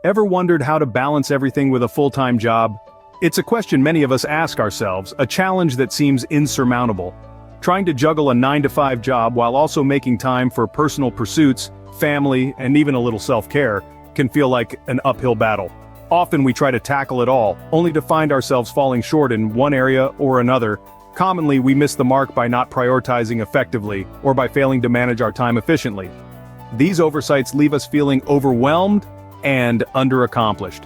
Ever wondered how to balance everything with a full-time job? It's a question many of us ask ourselves, a challenge that seems insurmountable. Trying to juggle a 9-to-5 job while also making time for personal pursuits, family, and even a little self-care can feel like an uphill battle. Often we try to tackle it all, only to find ourselves falling short in one area or another. Commonly, we miss the mark by not prioritizing effectively or by failing to manage our time efficiently. These oversights leave us feeling overwhelmed and underaccomplished.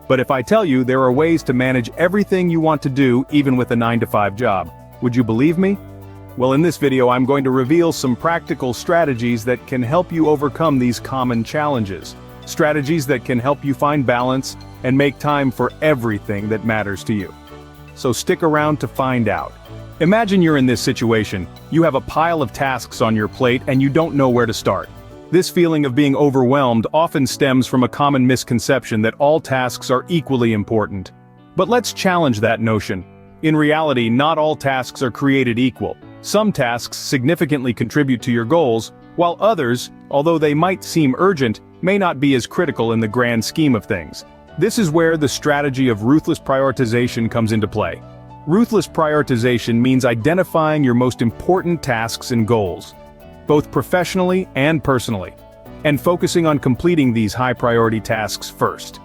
But if I tell you there are ways to manage everything you want to do even with a 9-to-5 job, would you believe me? Well, in this video I'm going to reveal some practical strategies that can help you overcome these common challenges. Strategies that can help you find balance and make time for everything that matters to you. So stick around to find out. Imagine you're in this situation. You have a pile of tasks on your plate and you don't know where to start. This feeling of being overwhelmed often stems from a common misconception that all tasks are equally important. But let's challenge that notion. In reality, not all tasks are created equal. Some tasks significantly contribute to your goals, while others, although they might seem urgent, may not be as critical in the grand scheme of things. This is where the strategy of ruthless prioritization comes into play. Ruthless prioritization means identifying your most important tasks and goals, both professionally and personally, and focusing on completing these high-priority tasks first.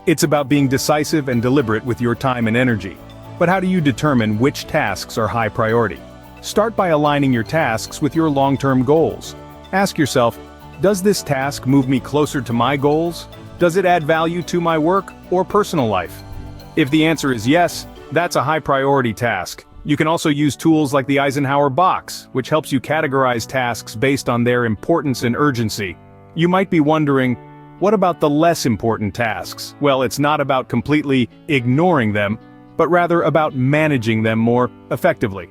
It's about being decisive and deliberate with your time and energy. But how do you determine which tasks are high priority? Start by aligning your tasks with your long-term goals. Ask yourself, does this task move me closer to my goals? Does it add value to my work or personal life? If the answer is yes, that's a high-priority task. You can also use tools like the Eisenhower box, which helps you categorize tasks based on their importance and urgency. You might be wondering, what about the less important tasks? Well, it's not about completely ignoring them, but rather about managing them more effectively.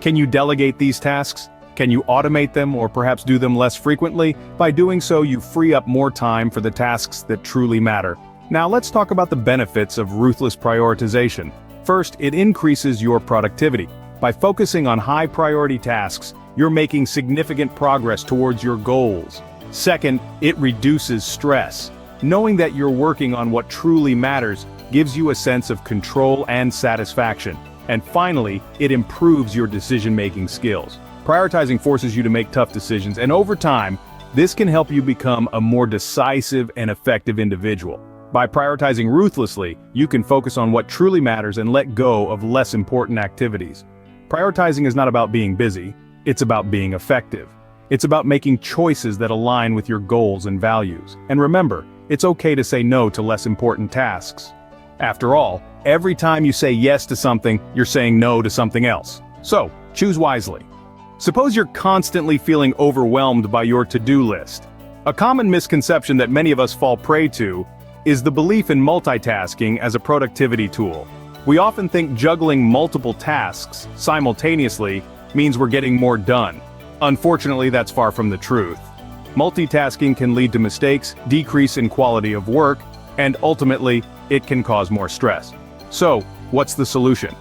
Can you delegate these tasks? Can you automate them or perhaps do them less frequently? By doing so, you free up more time for the tasks that truly matter. Now let's talk about the benefits of ruthless prioritization. First, it increases your productivity. By focusing on high-priority tasks, you're making significant progress towards your goals. Second, it reduces stress. Knowing that you're working on what truly matters gives you a sense of control and satisfaction. And finally, it improves your decision-making skills. Prioritizing forces you to make tough decisions, and over time, this can help you become a more decisive and effective individual. By prioritizing ruthlessly, you can focus on what truly matters and let go of less important activities. Prioritizing is not about being busy, it's about being effective. It's about making choices that align with your goals and values. And remember, it's okay to say no to less important tasks. After all, every time you say yes to something, you're saying no to something else. So, choose wisely. Suppose you're constantly feeling overwhelmed by your to-do list. A common misconception that many of us fall prey to is the belief in multitasking as a productivity tool. We often think juggling multiple tasks simultaneously means we're getting more done. Unfortunately, that's far from the truth. Multitasking can lead to mistakes, decrease in quality of work, and ultimately, it can cause more stress. So, what's the solution?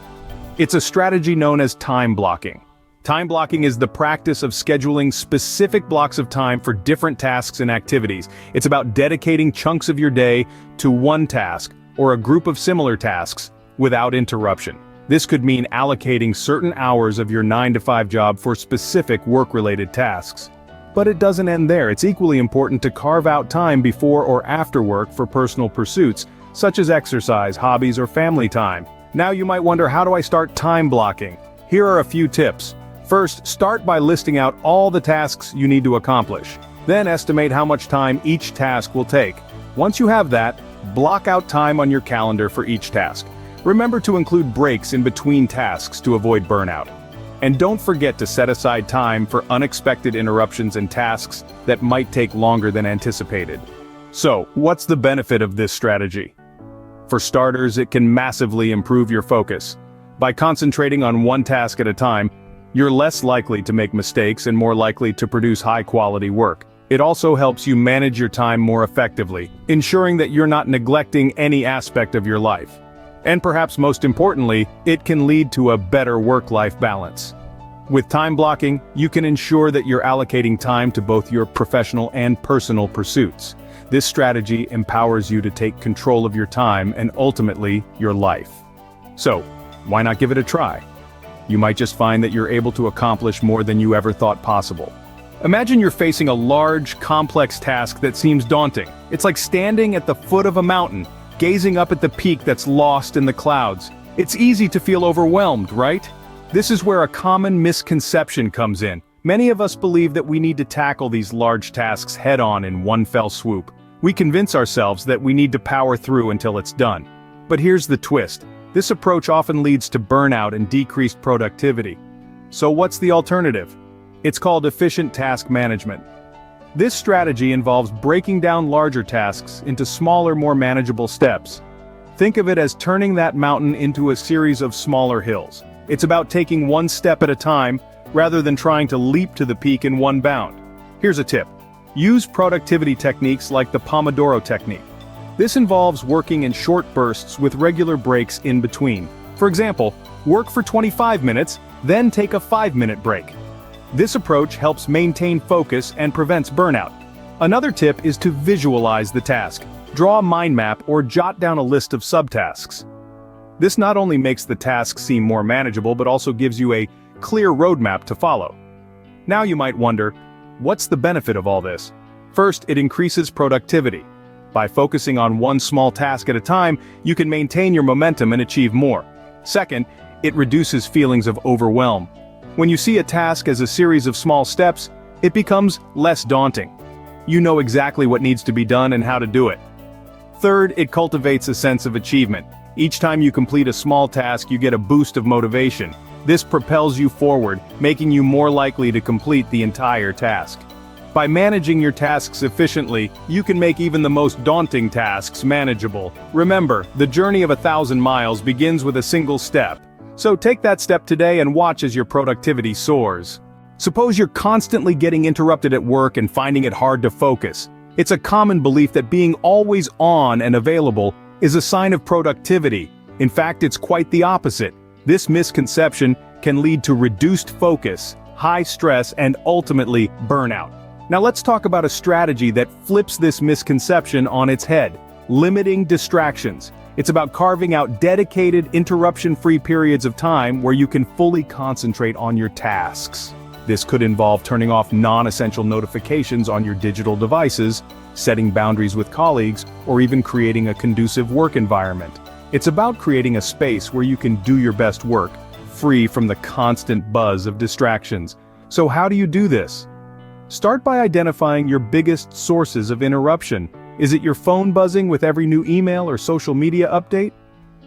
It's a strategy known as time blocking. Time blocking is the practice of scheduling specific blocks of time for different tasks and activities. It's about dedicating chunks of your day to one task or a group of similar tasks without interruption. This could mean allocating certain hours of your 9-to-5 job for specific work-related tasks. But it doesn't end there. It's equally important to carve out time before or after work for personal pursuits, such as exercise, hobbies, or family time. Now you might wonder, how do I start time blocking? Here are a few tips. First, start by listing out all the tasks you need to accomplish. Then estimate how much time each task will take. Once you have that, block out time on your calendar for each task. Remember to include breaks in between tasks to avoid burnout. And don't forget to set aside time for unexpected interruptions and tasks that might take longer than anticipated. So, what's the benefit of this strategy? For starters, it can massively improve your focus. By concentrating on one task at a time, you're less likely to make mistakes and more likely to produce high-quality work. It also helps you manage your time more effectively, ensuring that you're not neglecting any aspect of your life. And perhaps most importantly, it can lead to a better work-life balance. With time blocking, you can ensure that you're allocating time to both your professional and personal pursuits. This strategy empowers you to take control of your time and ultimately, your life. So, why not give it a try? You might just find that you're able to accomplish more than you ever thought possible. Imagine you're facing a large, complex task that seems daunting. It's like standing at the foot of a mountain, gazing up at the peak that's lost in the clouds. It's easy to feel overwhelmed, right? This is where a common misconception comes in. Many of us believe that we need to tackle these large tasks head-on in one fell swoop. We convince ourselves that we need to power through until it's done. But here's the twist. This approach often leads to burnout and decreased productivity. So what's the alternative? It's called efficient task management. This strategy involves breaking down larger tasks into smaller, more manageable steps. Think of it as turning that mountain into a series of smaller hills. It's about taking one step at a time, rather than trying to leap to the peak in one bound. Here's a tip. Use productivity techniques like the Pomodoro technique. This involves working in short bursts with regular breaks in between. For example, work for 25 minutes, then take a 5-minute break. This approach helps maintain focus and prevents burnout. Another tip is to visualize the task. Draw a mind map or jot down a list of subtasks. This not only makes the task seem more manageable but also gives you a clear roadmap to follow. Now you might wonder, what's the benefit of all this? First, it increases productivity. By focusing on one small task at a time, you can maintain your momentum and achieve more. Second, it reduces feelings of overwhelm. When you see a task as a series of small steps, it becomes less daunting. You know exactly what needs to be done and how to do it. Third, it cultivates a sense of achievement. Each time you complete a small task, you get a boost of motivation. This propels you forward, making you more likely to complete the entire task. By managing your tasks efficiently, you can make even the most daunting tasks manageable. Remember, the journey of 1,000 miles begins with a single step. So take that step today and watch as your productivity soars. Suppose you're constantly getting interrupted at work and finding it hard to focus. It's a common belief that being always on and available is a sign of productivity. In fact, it's quite the opposite. This misconception can lead to reduced focus, high stress, and ultimately burnout. Now let's talk about a strategy that flips this misconception on its head: limiting distractions. It's about carving out dedicated, interruption-free periods of time where you can fully concentrate on your tasks. This could involve turning off non-essential notifications on your digital devices, setting boundaries with colleagues, or even creating a conducive work environment. It's about creating a space where you can do your best work, free from the constant buzz of distractions. So how do you do this? Start by identifying your biggest sources of interruption. Is it your phone buzzing with every new email or social media update?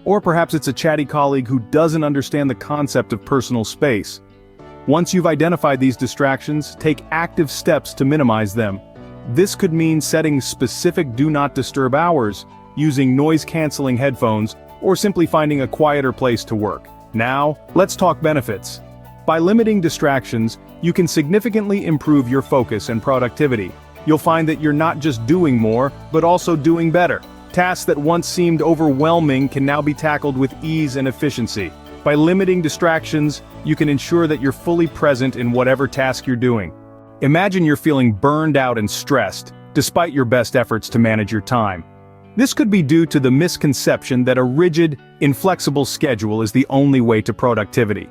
Or perhaps it's a chatty colleague who doesn't understand the concept of personal space. Once you've identified these distractions, take active steps to minimize them. This could mean setting specific do not disturb hours, using noise-canceling headphones, or simply finding a quieter place to work. Now, let's talk benefits. By limiting distractions, you can significantly improve your focus and productivity. You'll find that you're not just doing more, but also doing better. Tasks that once seemed overwhelming can now be tackled with ease and efficiency. By limiting distractions, you can ensure that you're fully present in whatever task you're doing. Imagine you're feeling burned out and stressed, despite your best efforts to manage your time. This could be due to the misconception that a rigid, inflexible schedule is the only way to productivity.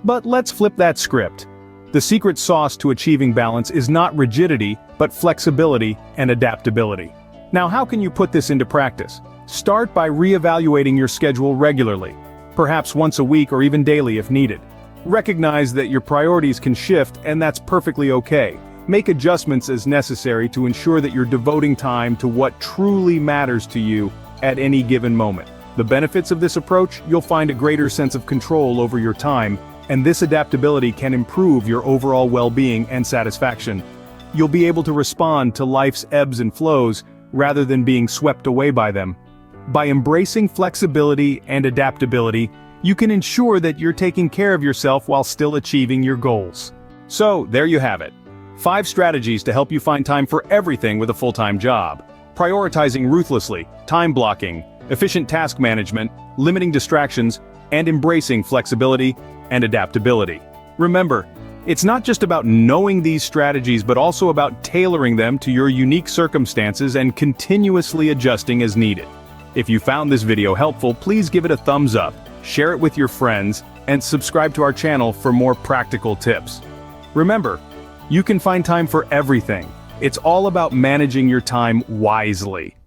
But let's flip that script. The secret sauce to achieving balance is not rigidity, but flexibility and adaptability. Now, how can you put this into practice? Start by reevaluating your schedule regularly, perhaps once a week or even daily if needed. Recognize that your priorities can shift, and that's perfectly okay. Make adjustments as necessary to ensure that you're devoting time to what truly matters to you at any given moment. The benefits of this approach: you'll find a greater sense of control over your time, and this adaptability can improve your overall well-being and satisfaction. You'll be able to respond to life's ebbs and flows rather than being swept away by them. By embracing flexibility and adaptability, you can ensure that you're taking care of yourself while still achieving your goals. So, there you have it. 5 strategies to help you find time for everything with a full-time job. Prioritizing ruthlessly, time blocking, efficient task management, limiting distractions, and embracing flexibility and adaptability. Remember, It's not just about knowing these strategies but also about tailoring them to your unique circumstances and continuously adjusting as needed. If you found this video helpful, please give it a thumbs up, share it with your friends, and subscribe to our channel for more practical tips. Remember, you can find time for everything. It's all about managing your time wisely.